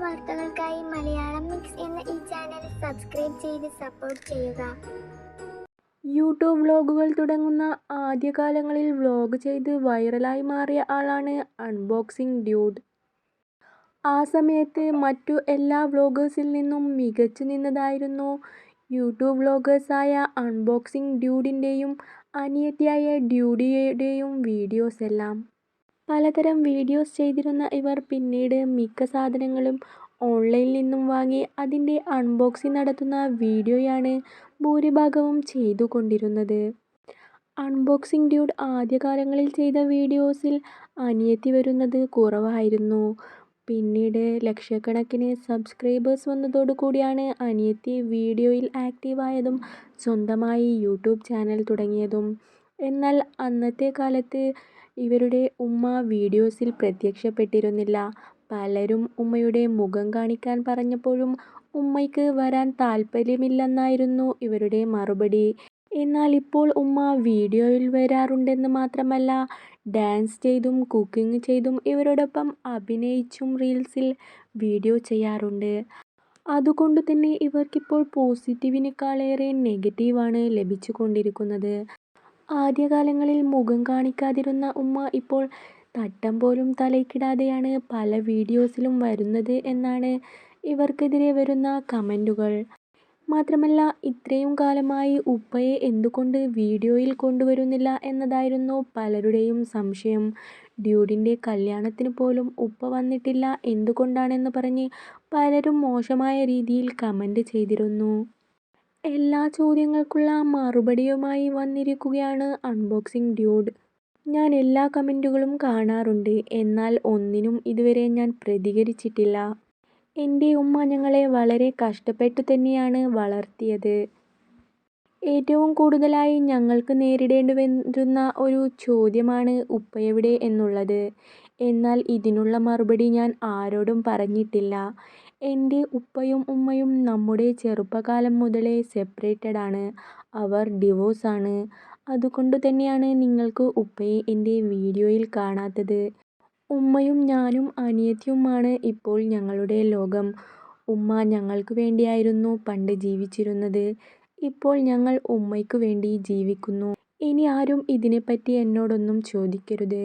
വാർത്തകൾക്കായി മലയാളം മിക്സ് എന്ന ഈ ചാനൽ സബ്സ്ക്രൈബ് ചെയ്ത് സപ്പോർട്ട് ചെയ്യുക. യൂട്യൂബ് വ്ലോഗുകൾ തുടങ്ങുന്ന ആദ്യകാലങ്ങളിൽ വ്ലോഗ് ചെയ്ത് വൈറലായി മാറിയ ആളാണ് അൺബോക്സിംഗ് ഡ്യൂഡ്. ആ സമയത്ത് മറ്റു എല്ലാ വ്ലോഗേഴ്സിൽ നിന്നും മികച്ചു നിന്നതായിരുന്നു യൂട്യൂബ് വ്ലോഗേഴ്സായ അൺബോക്സിംഗ് ഡ്യൂഡിൻ്റെയും അനിയത്തിയായ ഡ്യൂഡിയുടെയും വീഡിയോസ് എല്ലാം. പലതരം വീഡിയോസ് ചെയ്തിരുന്ന ഇവർ പിന്നീട് മിക്ക സാധനങ്ങളും ഓൺലൈനിൽ നിന്നും വാങ്ങി അതിൻ്റെ അൺബോക്സിംഗ് നടത്തുന്ന വീഡിയോയാണ് ഭൂരിഭാഗവും ചെയ്തുകൊണ്ടിരുന്നത്. അൺബോക്സിംഗ് ഡ്യൂഡ് ആദ്യകാലങ്ങളിൽ ചെയ്ത വീഡിയോസിൽ അനിയത്തി വരുന്നത് കുറവായിരുന്നു. പിന്നീട് ലക്ഷക്കണക്കിന് സബ്സ്ക്രൈബേഴ്സ് വന്നതോടുകൂടിയാണ് അനിയത്തി വീഡിയോയിൽ ആക്റ്റീവായതും സ്വന്തമായി യൂട്യൂബ് ചാനൽ തുടങ്ങിയതും. എന്നാൽ അന്നത്തെ കാലത്ത് ഇവരുടെ ഉമ്മ വീഡിയോസിൽ പ്രത്യക്ഷപ്പെട്ടിരുന്നില്ല. പലരും ഉമ്മയുടെ മുഖം കാണിക്കാൻ പറഞ്ഞപ്പോഴും ഉമ്മയ്ക്ക് വരാൻ താല്പര്യമില്ലെന്നായിരുന്നു ഇവരുടെ മറുപടി. എന്നാൽ ഇപ്പോൾ ഉമ്മ വീഡിയോയിൽ വരാറുണ്ടെന്ന് മാത്രമല്ല, ഡാൻസ് ചെയ്തും കുക്കിംഗ് ചെയ്തും ഇവരോടൊപ്പം അഭിനയിച്ചും റീൽസിൽ വീഡിയോ ചെയ്യാറുണ്ട്. അതുകൊണ്ടു തന്നെ ഇവർക്കിപ്പോൾ പോസിറ്റീവിനേക്കാളേറെ നെഗറ്റീവാണ് ലഭിച്ചുകൊണ്ടിരിക്കുന്നത്. ആദ്യകാലങ്ങളിൽ മുഖം കാണിക്കാതിരുന്ന ഉമ്മ ഇപ്പോൾ തട്ടം പോലും തലയ്ക്കിടാതെയാണ് പല വീഡിയോസിലും വരുന്നത് എന്നാണ് ഇവർക്കെതിരെ വരുന്ന കമന്റുകൾ. മാത്രമല്ല, ഇത്രയും കാലമായി ഉപ്പയെ എന്തുകൊണ്ട് വീഡിയോയിൽ കൊണ്ടുവരുന്നില്ല എന്നതായിരുന്നു പലരുടെയും സംശയം. ഡ്യൂഡിൻ്റെ കല്യാണത്തിന് പോലും ഉപ്പ വന്നിട്ടില്ല എന്തുകൊണ്ടാണെന്ന് പറഞ്ഞ് പലരും മോശമായ രീതിയിൽ കമന്റ് ചെയ്തിരുന്നു. എല്ലാ ചോദ്യങ്ങൾക്കുള്ള മറുപടിയുമായി വന്നിരിക്കുകയാണ് അൺബോക്സിംഗ് ഡ്യൂഡ്. ഞാൻ എല്ലാ കമന്റുകളും കാണാറുണ്ട്. എന്നാൽ ഒന്നിനും ഇതുവരെ ഞാൻ പ്രതികരിച്ചിട്ടില്ല. എൻ്റെ ഉമ്മ ഞങ്ങളെ വളരെ കഷ്ടപ്പെട്ടു തന്നെയാണ് വളർത്തിയത്. ഏറ്റവും കൂടുതലായി ഞങ്ങൾക്ക് നേരിടേണ്ടി വരുന്ന ഒരു ചോദ്യമാണ് ഉപ്പയെവിടെ എന്നുള്ളത്. എന്നാൽ ഇതിനുള്ള മറുപടി ഞാൻ ആരോടും പറഞ്ഞിട്ടില്ല. എൻ്റെ ഉപ്പയും ഉമ്മയും നമ്മുടെ ചെറുപ്പകാലം മുതലേ സെപ്പറേറ്റഡ് ആണ്. അവർ ഡിവോഴ്സ് ആണ്. അതുകൊണ്ടു തന്നെയാണ് നിങ്ങൾക്ക് ഉപ്പയെ എൻ്റെ വീഡിയോയിൽ കാണാത്തത്. ഉമ്മയും ഞാനും അനിയത്തിയുമാണ് ഇപ്പോൾ ഞങ്ങളുടെ ലോകം. ഉമ്മ ഞങ്ങൾക്ക് വേണ്ടിയായിരുന്നു പണ്ട് ജീവിച്ചിരുന്നത്. ഇപ്പോൾ ഞങ്ങൾ ഉമ്മയ്ക്കു വേണ്ടി ജീവിക്കുന്നു. ഇനി ആരും ഇതിനെപ്പറ്റി എന്നോടൊന്നും ചോദിക്കരുത്.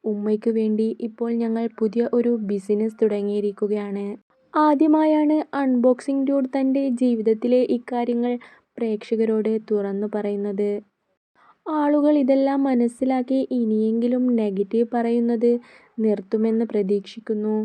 ഉമ്മയ്ക്കു വേണ്ടി ഇപ്പോൾ ഞങ്ങൾ പുതിയ ഒരു ബിസിനസ് തുടങ്ങിയിരിക്കുകയാണ്. ആദ്യമായാണ് അൺബോക്സിംഗ് ഡ്യൂഡ് തൻ്റെ ജീവിതത്തിലെ ഇക്കാര്യങ്ങൾ പ്രേക്ഷകരോട് തുറന്നു പറയുന്നത്. ആളുകൾ ഇതെല്ലാം മനസ്സിലാക്കി ഇനിയെങ്കിലും നെഗറ്റീവ് പറയുന്നത് നിർത്തുമെന്ന് പ്രതീക്ഷിക്കുന്നു.